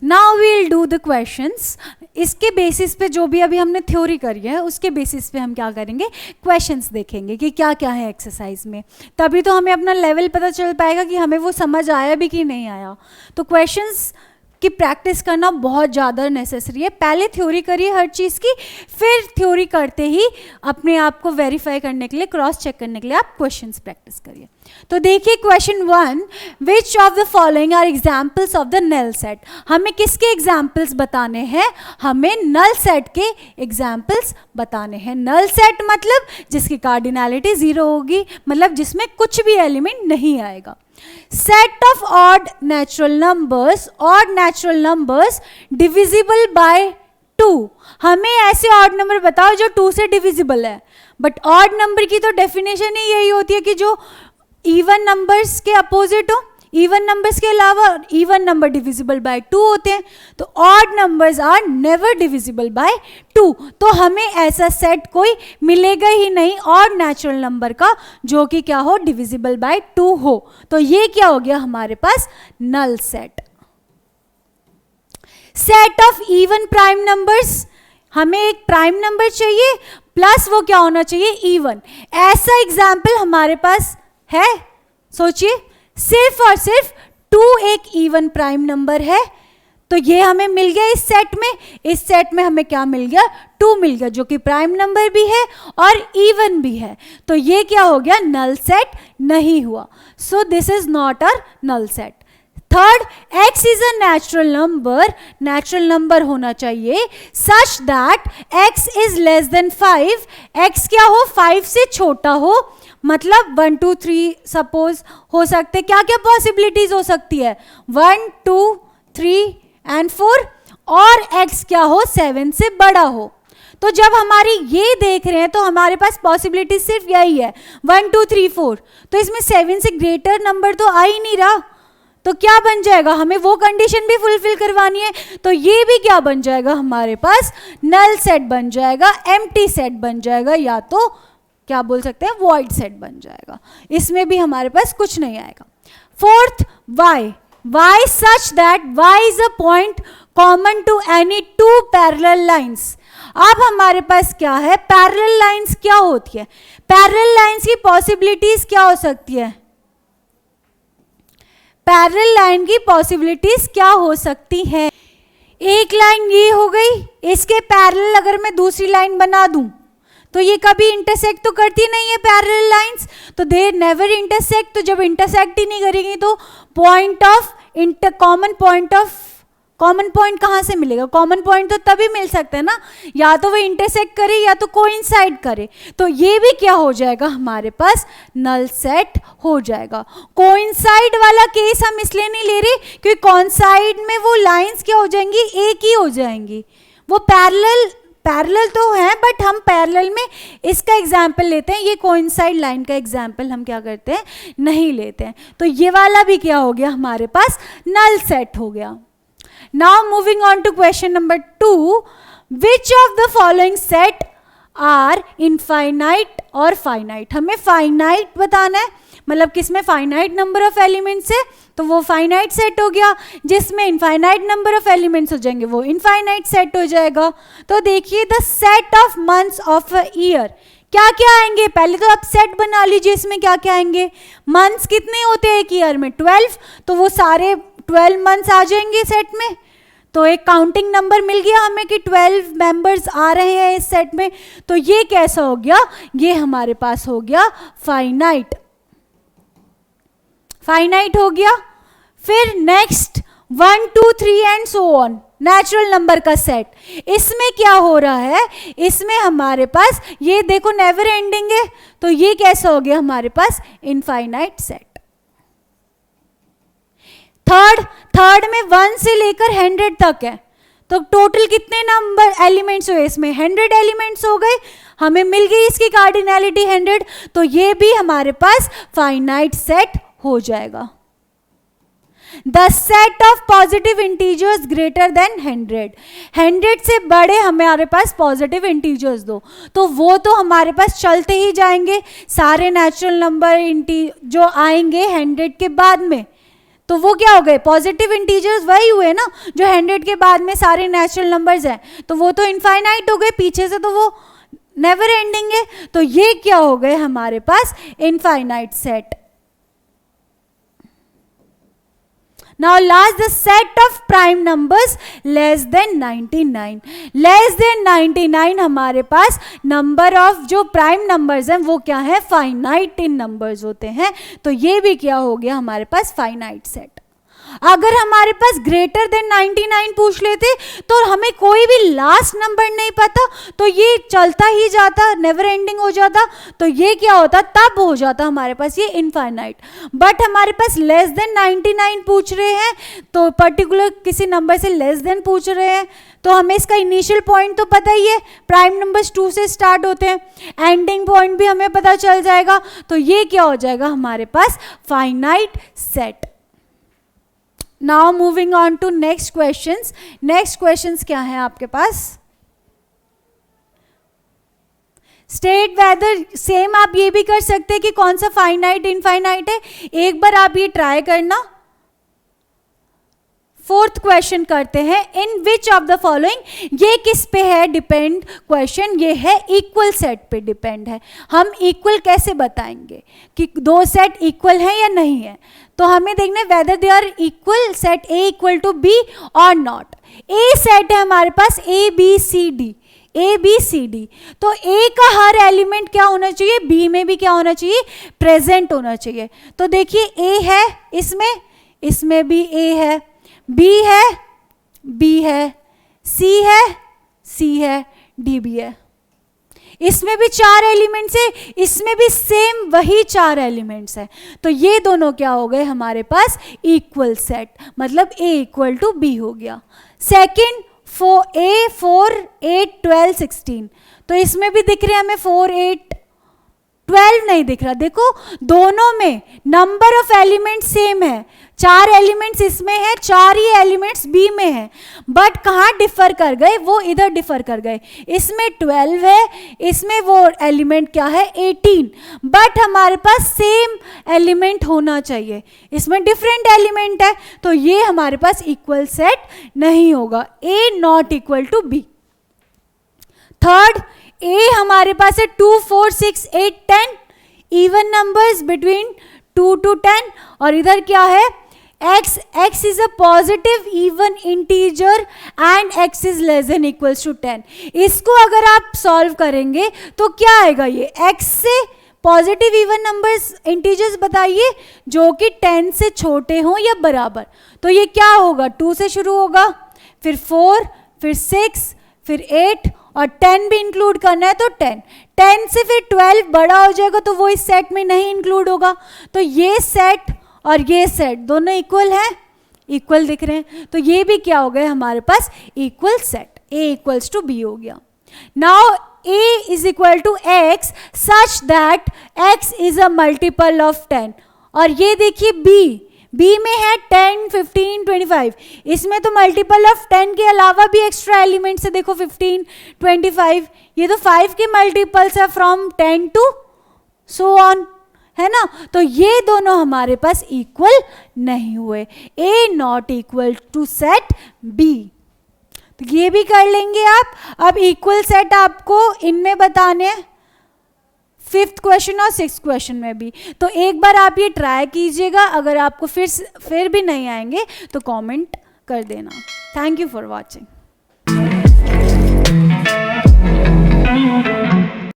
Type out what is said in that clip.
Now will do the questions. इसके basis पे जो भी अभी हमने थ्योरी करी है उसके बेसिस पे हम क्या करेंगे, क्वेश्चंस देखेंगे कि क्या क्या है एक्सरसाइज में. तभी तो हमें अपना लेवल पता चल पाएगा कि हमें वो समझ आया भी कि नहीं आया. तो क्वेश्चंस की प्रैक्टिस करना बहुत ज़्यादा नेसेसरी है. पहले थ्योरी करिए हर चीज़ की, फिर थ्योरी करते ही अपने आप को वेरीफाई करने के लिए, क्रॉस चेक करने के लिए आप क्वेश्चंस प्रैक्टिस करिए. तो देखिए question 1, which of the following are examples of the null set. हमें किसके एग्जाम्पल्स बताने हैं, हमें नल सेट के एग्जाम्पल्स बताने हैं. नल सेट मतलब जिसकी कार्डिनैलिटी 0 होगी, मतलब जिसमें कुछ भी एलिमेंट नहीं आएगा. Set of odd natural numbers divisible by 2. हमें ऐसे ऑड नंबर बताओ जो 2 से डिविजिबल है. बट ऑड नंबर की तो डेफिनेशन ही यही होती है कि जो इवन नंबर्स के अपोजिट हो. इवन नंबर्स के अलावा इवन नंबर डिविजिबल बाय 2 होते हैं. तो odd numbers are never divisible by 2. तो हमें ऐसा सेट कोई मिलेगा ही नहीं ऑड नेचुरल नंबर का जो कि क्या हो, डिविजिबल बाय 2 हो. तो ये क्या हो गया हमारे पास, null set. Set of even prime numbers. हमें एक प्राइम नंबर चाहिए प्लस वो क्या होना चाहिए, इवन. ऐसा एग्जाम्पल हमारे पास है. सोचिए, सिर्फ और सिर्फ 2 एक इवन प्राइम नंबर है. तो ये हमें मिल गया इस सेट में. इस सेट में हमें क्या मिल गया, 2 मिल गया जो कि प्राइम नंबर भी है और इवन भी है. तो ये क्या हो गया, नल सेट नहीं हुआ. So this is not a null set. Third, x is a natural number होना चाहिए such that x is less than 5. x क्या हो, 5 से छोटा हो. मतलब 1 2 3 सपोज हो सकते, क्या क्या पॉसिबिलिटीज हो सकती है, 1 2 3 एंड 4. और x क्या हो, 7 से बड़ा हो. तो जब हमारी ये देख रहे हैं तो हमारे पास पॉसिबिलिटी सिर्फ यही है 1 2 3 4. तो इसमें 7 से ग्रेटर नंबर तो आ ही नहीं रहा. तो क्या बन जाएगा, हमें वो कंडीशन भी फुलफिल करवानी है. तो ये भी क्या बन जाएगा हमारे पास, नल सेट बन जाएगा, एम्प्टी सेट बन जाएगा, या तो क्या बोल सकते हैं, वॉइड सेट बन जाएगा. इसमें भी हमारे पास कुछ नहीं आएगा. Fourth, y such that y is a point common to any 2 parallel lines. अब हमारे पास क्या है, पैरेलल लाइंस क्या होती है, पैरेलल लाइंस की पॉसिबिलिटीज क्या हो सकती है, पैरेलल लाइन की पॉसिबिलिटीज क्या हो सकती है. एक लाइन ये हो गई, इसके पैरेलल अगर मैं दूसरी लाइन बना दूं तो ये कभी इंटरसेक्ट तो करती नहीं है पैरेलल लाइंस. तो दे नेवर इंटरसेक्ट. तो जब इंटरसेक्ट ही नहीं करेंगी तो पॉइंट ऑफ कॉमन पॉइंट कहाँ से मिलेगा, कॉमन पॉइंट तो तभी मिल सकता है ना, या तो वो इंटरसेक्ट करे या तो कोइंसाइड करे. तो ये भी क्या हो जाएगा हमारे पास, नल सेट हो जाएगा. कोइंसाइड वाला केस हम इसलिए नहीं ले रहे क्योंकि कोइंसाइड में वो लाइंस क्या हो जाएंगी, एक ही हो जाएंगी. वो पैरेलल तो है बट हम पैरेलल में इसका एग्जाम्पल लेते हैं, ये कोइंसाइड लाइन का एग्जाम्पल हम क्या करते हैं, नहीं लेते हैं. तो ये वाला भी क्या हो गया हमारे पास, नल सेट हो गया. Now moving on to question number 2, which of the following set are infinite और finite. हमें finite बताना है, मतलब किसमें finite number of elements है तो वो finite set हो गया, जिसमें infinite number of elements हो जाएंगे वो infinite set हो जाएगा. तो देखिए the set of months of a year, क्या क्या आएंगे, पहले तो आप सेट बना लीजिए इसमें क्या क्या आएंगे. मंथ्स कितने होते हैं एक ईयर में, 12. तो वो सारे 12 मंथ्स आ जाएंगे सेट में. तो एक काउंटिंग नंबर मिल गया हमें कि 12 मेंबर्स आ रहे हैं इस सेट में. तो ये कैसा हो गया, ये हमारे पास हो गया फाइनाइट हो गया. फिर next 1 2 3 and so on, natural number का सेट. इसमें क्या हो रहा है, इसमें हमारे पास ये देखो नेवर एंडिंग है. तो ये कैसा हो गया हमारे पास, इनफाइनाइट सेट. थर्ड में 1 से लेकर 100 तक है. तो टोटल कितने नंबर एलिमेंट्स हुए इसमें, 100 एलिमेंट्स हो गए. हमें मिल गई इसकी कार्डिनैलिटी 100. तो ये भी हमारे पास फाइनाइट सेट हो जाएगा. The set of positive integers greater than 100 से बड़े हमारे पास पॉजिटिव इंटीजर्स दो, तो वो तो हमारे पास चलते ही जाएंगे सारे नेचुरल नंबर जो आएंगे 100 के बाद में. तो वो क्या हो गए, पॉजिटिव इंटीजर्स वही हुए ना जो 100 के बाद में सारे नेचुरल नंबर्स हैं, तो वो तो इनफाइनाइट हो गए, पीछे से तो वो नेवर एंडिंग है, तो ये क्या हो गए हमारे पास infinite set. Now last, the set of prime numbers less than 99. Less than 99 हमारे पास नंबर ऑफ जो प्राइम नंबर्स हैं वो क्या है, फाइनाइट इन नंबर्स होते हैं. तो ये भी क्या हो गया हमारे पास फाइनाइट सेट. अगर हमारे पास ग्रेटर देन 99 पूछ लेते तो हमें कोई भी लास्ट नंबर नहीं पता, तो ये चलता ही जाता, नेवर एंडिंग हो जाता, तो ये क्या होता, तब हो जाता हमारे पास ये इनफाइनाइट. बट हमारे पास लेस देन 99 पूछ रहे हैं, तो पर्टिकुलर किसी नंबर से लेस देन पूछ रहे हैं, तो हमें इसका इनिशियल पॉइंट तो पता ही है, प्राइम नंबर्स 2 से स्टार्ट होते हैं, एंडिंग पॉइंट भी हमें पता चल जाएगा, तो ये क्या हो जाएगा हमारे पास finite set. Now moving on to next questions. Next questions क्या है आपके पास, स्टेट वेदर. सेम आप ये भी कर सकते हैं कि कौन सा फाइनाइट इनफाइनाइट है, एक बार आप ये ट्राई करना. फोर्थ क्वेश्चन करते हैं, इन विच ऑफ द फॉलोइंग, ये किस पे है डिपेंड क्वेश्चन, ये है इक्वल सेट पे डिपेंड है. हम इक्वल कैसे बताएंगे कि दो सेट इक्वल है या नहीं है, तो हमें देखना है whether they are equal, set A equal to B और नॉट. ए सेट है हमारे पास A B C D, A B C D, तो ए का हर एलिमेंट क्या होना चाहिए, बी में भी क्या होना चाहिए, प्रेजेंट होना चाहिए. तो देखिए ए है इसमें भी ए है, बी है, बी है, सी है, डी भी है. इसमें भी 4 एलिमेंट्स है, इसमें भी सेम वही 4 एलिमेंट्स है, तो ये दोनों क्या हो गए हमारे पास इक्वल सेट, मतलब ए इक्वल टू बी हो गया. सेकेंड, 4 8 12 16, तो इसमें भी दिख रहे हैं हमें 4 8 12 नहीं दिख रहा. देखो दोनों में नंबर ऑफ एलिमेंट सेम है, 4 एलिमेंट्स इसमें है, 4 ही एलिमेंट्स बी में है, बट कहाँ डिफर कर गए, वो इधर डिफर कर गए. इसमें 12 है, इसमें वो एलिमेंट क्या है 18, बट हमारे पास सेम एलिमेंट होना चाहिए, इसमें डिफरेंट एलिमेंट है, तो ये हमारे पास इक्वल सेट नहीं होगा. A not equal to B. Third, A हमारे पास है 2 4 6 8 10 इवन नंबर्स बिटवीन 2 to 10, और इधर क्या है x is a positive even integer and x is less than equals to 10. इसको अगर आप सॉल्व करेंगे तो क्या आएगा, ये x से पॉजिटिव इवन नंबर्स इंटीजर्स बताइए जो कि 10 से छोटे हों या बराबर, तो ये क्या होगा, 2 से शुरू होगा, फिर 4, फिर 6, फिर 8 और 10 भी इंक्लूड करना है, तो 10 से फिर 12 बड़ा हो जाएगा, तो वो इस सेट में नहीं इंक्लूड होगा. तो ये सेट और ये सेट दोनों इक्वल है, इक्वल दिख रहे हैं, तो ये भी क्या हो गए हमारे पास equal set, A equals to B हो गया. Now A is equal to X such that X is a multiple of 10, और ये देखिए बी में है 10 15 25, इसमें तो मल्टीपल ऑफ 10 के अलावा भी एक्स्ट्रा एलिमेंट्स है, देखो 15 25, ये तो 5 के मल्टीपल्स है फ्रॉम 10 टू सो ऑन, है ना. तो ये दोनों हमारे पास इक्वल नहीं हुए, A not equal to set B. तो ये भी कर लेंगे आप. अब इक्वल सेट आपको इनमें बताने हैं, 5th क्वेश्चन और 6th क्वेश्चन में भी. तो एक बार आप ये ट्राई कीजिएगा, अगर आपको फिर भी नहीं आएंगे तो कमेंट कर देना. Thank you for watching.